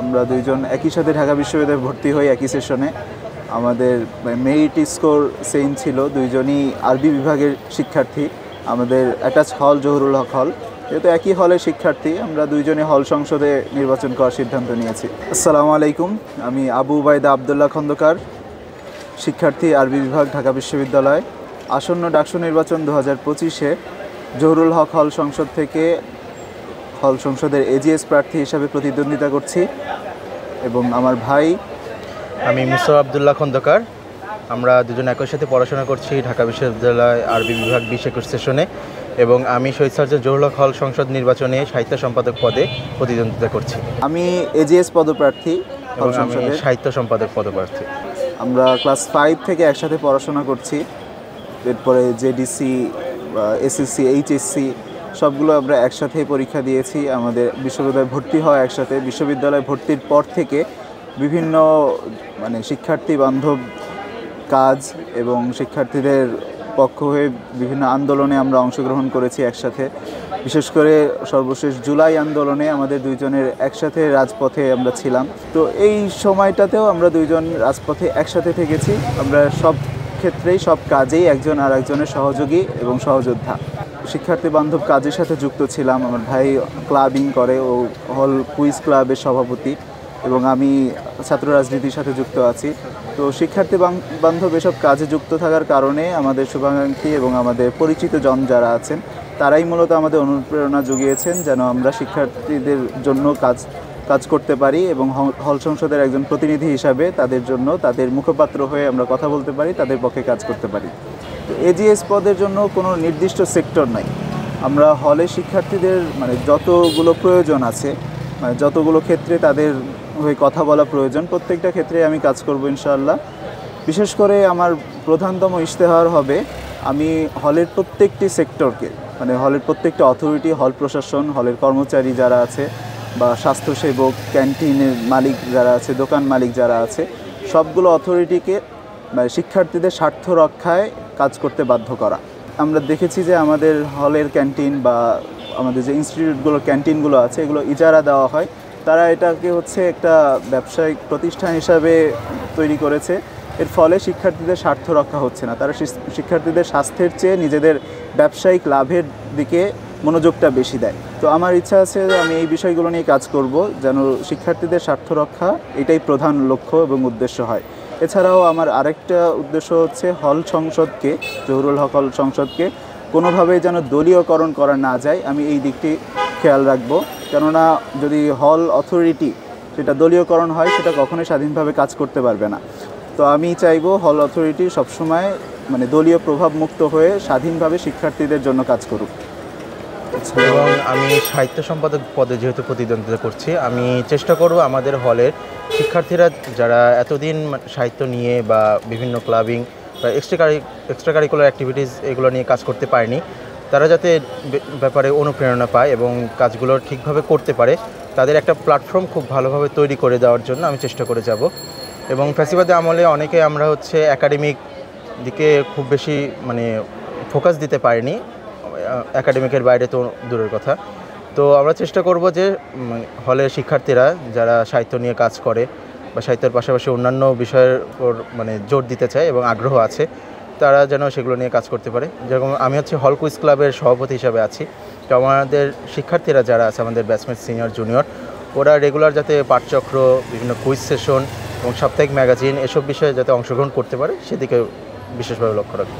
আমরা দুইজন একই সাথে ঢাকা বিশ্ববিদ্যালয়ে ভর্তি হই একই সেশনে। আমাদের মেরিট স্কোর সেম ছিল, দুইজনই আরবি বিভাগের শিক্ষার্থী। আমাদের অ্যাটাচ হল জহুরুল হক হল, যেহেতু একই হলের শিক্ষার্থী আমরা দুইজনই হল সংসদে নির্বাচন করার সিদ্ধান্ত নিয়েছি। আসসালামু আলাইকুম, আমি আবু উবাইদা আবদুল্লাহ খন্দকার, শিক্ষার্থী আরবি বিভাগ ঢাকা বিশ্ববিদ্যালয়। আসন্ন ডাকসু নির্বাচন 2025-এ জহুরুল হক হল সংসদ থেকে হল সংসদের এজিএস প্রার্থী হিসাবে প্রতিদ্বন্দ্বিতা করছি এবং আমার ভাই আমি মুসা আবদুল্লাহ খন্দকার। আমরা দুজন একই সাথে পড়াশোনা করছি ঢাকা বিশ্ববিদ্যালয় আরবি বিভাগ 20-21 সেশনে এবং আমি শহীদ সার্জন জহুরুল হক হল সংসদ নির্বাচনে সাহিত্য সম্পাদক পদে প্রতিদ্বন্দ্বিতা করছি। আমি এজিএস পদপ্রার্থী, হল সংসদে সাহিত্য সম্পাদক পদপ্রার্থী। আমরা ক্লাস 5 থেকে একসাথে পড়াশোনা করছি। এরপরে জেডিসি, এসএসসি, এইচএসসি সবগুলো আমরা একসাথে পরীক্ষা দিয়েছি। আমাদের বিশ্ববিদ্যালয়ে ভর্তি হয় একসাথে। বিশ্ববিদ্যালয়ে ভর্তির পর থেকে বিভিন্ন শিক্ষার্থী বান্ধব কাজ এবং শিক্ষার্থীদের পক্ষ হয়ে বিভিন্ন আন্দোলনে আমরা অংশগ্রহণ করেছি একসাথে। বিশেষ করে সর্বশেষ জুলাই আন্দোলনে আমাদের দুইজনের একসাথে রাজপথে আমরা ছিলাম। তো এই সময়টাতেও আমরা দুইজন রাজপথে একসাথে থেকেছি। আমরা সব ক্ষেত্রেই সব কাজেই একজন আর একজনের সহযোগী এবং সহযোদ্ধা। শিক্ষার্থী বান্ধব কাজের সাথে যুক্ত ছিলাম। আমার ভাই ক্লাবিং করে, ও হল কুইজ ক্লাবের সভাপতি, এবং আমি ছাত্র রাজনীতির সাথে যুক্ত আছি। তো শিক্ষার্থী বান্ধব এসব কাজে যুক্ত থাকার কারণে আমাদের শুভাকাঙ্ক্ষী এবং আমাদের পরিচিত জন যারা আছেন তারাই মূলত আমাদের অনুপ্রেরণা জুগিয়েছেন যেন আমরা শিক্ষার্থীদের জন্য কাজ করতে পারি এবং হল সংসদের একজন প্রতিনিধি হিসাবে তাদের জন্য, তাদের মুখপাত্র হয়ে আমরা কথা বলতে পারি, তাদের পক্ষে কাজ করতে পারি। তো এজিএস পদের জন্য কোনো নির্দিষ্ট সেক্টর নাই। আমরা হলে শিক্ষার্থীদের যতগুলো প্রয়োজন আছে, যতগুলো ক্ষেত্রে তাদের হয়ে কথা বলা প্রয়োজন, প্রত্যেকটা ক্ষেত্রে আমি কাজ করব ইনশাআল্লাহ। বিশেষ করে আমার প্রধানতম ইশতেহার হবে আমি হলের প্রত্যেকটি সেক্টরকে, হলের প্রত্যেকটা অথরিটি, হল প্রশাসন, হলের কর্মচারী যারা আছে বা স্বাস্থ্যসেবক, ক্যান্টিনের মালিক যারা আছে, দোকান মালিক যারা আছে, সবগুলো অথরিটিকে শিক্ষার্থীদের স্বার্থ রক্ষায় কাজ করতে বাধ্য করা। আমরা দেখেছি যে আমাদের হলের ক্যান্টিন বা আমাদের যে ইনস্টিটিউটগুলোর ক্যান্টিনগুলো আছে এগুলো ইজারা দেওয়া হয়। তারা এটাকে একটা ব্যবসায়িক প্রতিষ্ঠান হিসাবে তৈরি করেছে। এর ফলে শিক্ষার্থীদের স্বার্থ রক্ষা হচ্ছে না। তারা শিক্ষার্থীদের স্বাস্থ্যের চেয়ে নিজেদের ব্যবসায়িক লাভের দিকে মনোযোগটা বেশি দেয়। তো আমার ইচ্ছা আছে যে আমি এই বিষয়গুলো নিয়ে কাজ করব যেন শিক্ষার্থীদের স্বার্থ রক্ষা এটাই প্রধান লক্ষ্য এবং উদ্দেশ্য হয়। এছাড়াও আমার আরেকটা উদ্দেশ্য হচ্ছে হল সংসদকে, জহুরুল হক হল সংসদকে কোনোভাবেই যেন দলীয়করণ করা না যায়, আমি এই দিকটি খেয়াল রাখবো। কেননা যদি হল অথরিটি সেটা দলীয়করণ হয় সেটা কখনোই স্বাধীনভাবে কাজ করতে পারবে না। তো আমি চাইবো হল অথরিটি সবসময় দলীয় প্রভাব মুক্ত হয়ে স্বাধীনভাবে শিক্ষার্থীদের জন্য কাজ করুক। এবং আমি সাহিত্য সম্পাদক পদে যেহেতু প্রতিদ্বন্দ্বিতা করছি, আমি চেষ্টা করব আমাদের হলের শিক্ষার্থীরা যারা এতদিন সাহিত্য নিয়ে বা বিভিন্ন ক্লাবিং বা এক্সট্রা কারিকুলার অ্যাক্টিভিটিস এগুলো নিয়ে কাজ করতে পারেনি, তারা যাতে ব্যাপারে অনুপ্রেরণা পায় এবং কাজগুলো ঠিকভাবে করতে পারে, তাদের একটা প্ল্যাটফর্ম খুব ভালোভাবে তৈরি করে দেওয়ার জন্য আমি চেষ্টা করে যাব। এবং ফ্যাসিবাদী আমলে অনেকে আমরা একাডেমিক দিকে খুব বেশি ফোকাস দিতে পারিনি, একাডেমিকের বাইরে তো দূরের কথা। তো আমরা চেষ্টা করব যে হলের শিক্ষার্থীরা যারা সাহিত্য নিয়ে কাজ করে বা সাহিত্যের পাশাপাশি অন্যান্য বিষয়ের উপর জোর দিতে চায় এবং আগ্রহ আছে, তারা যেন সেগুলো নিয়ে কাজ করতে পারে। যেরকম আমি হল কুইজ ক্লাবের সভাপতি হিসাবে আছি। তো আমাদের শিক্ষার্থীরা যারা আছে, আমাদের ব্যাচমেট, সিনিয়র, জুনিয়র, ওরা রেগুলার যাতে পাঠচক্র, বিভিন্ন কুইজ সেশন এবং সাপ্তাহিক ম্যাগাজিন এসব বিষয়ে যাতে অংশগ্রহণ করতে পারে সেদিকে বিশেষভাবে লক্ষ্য রাখবো।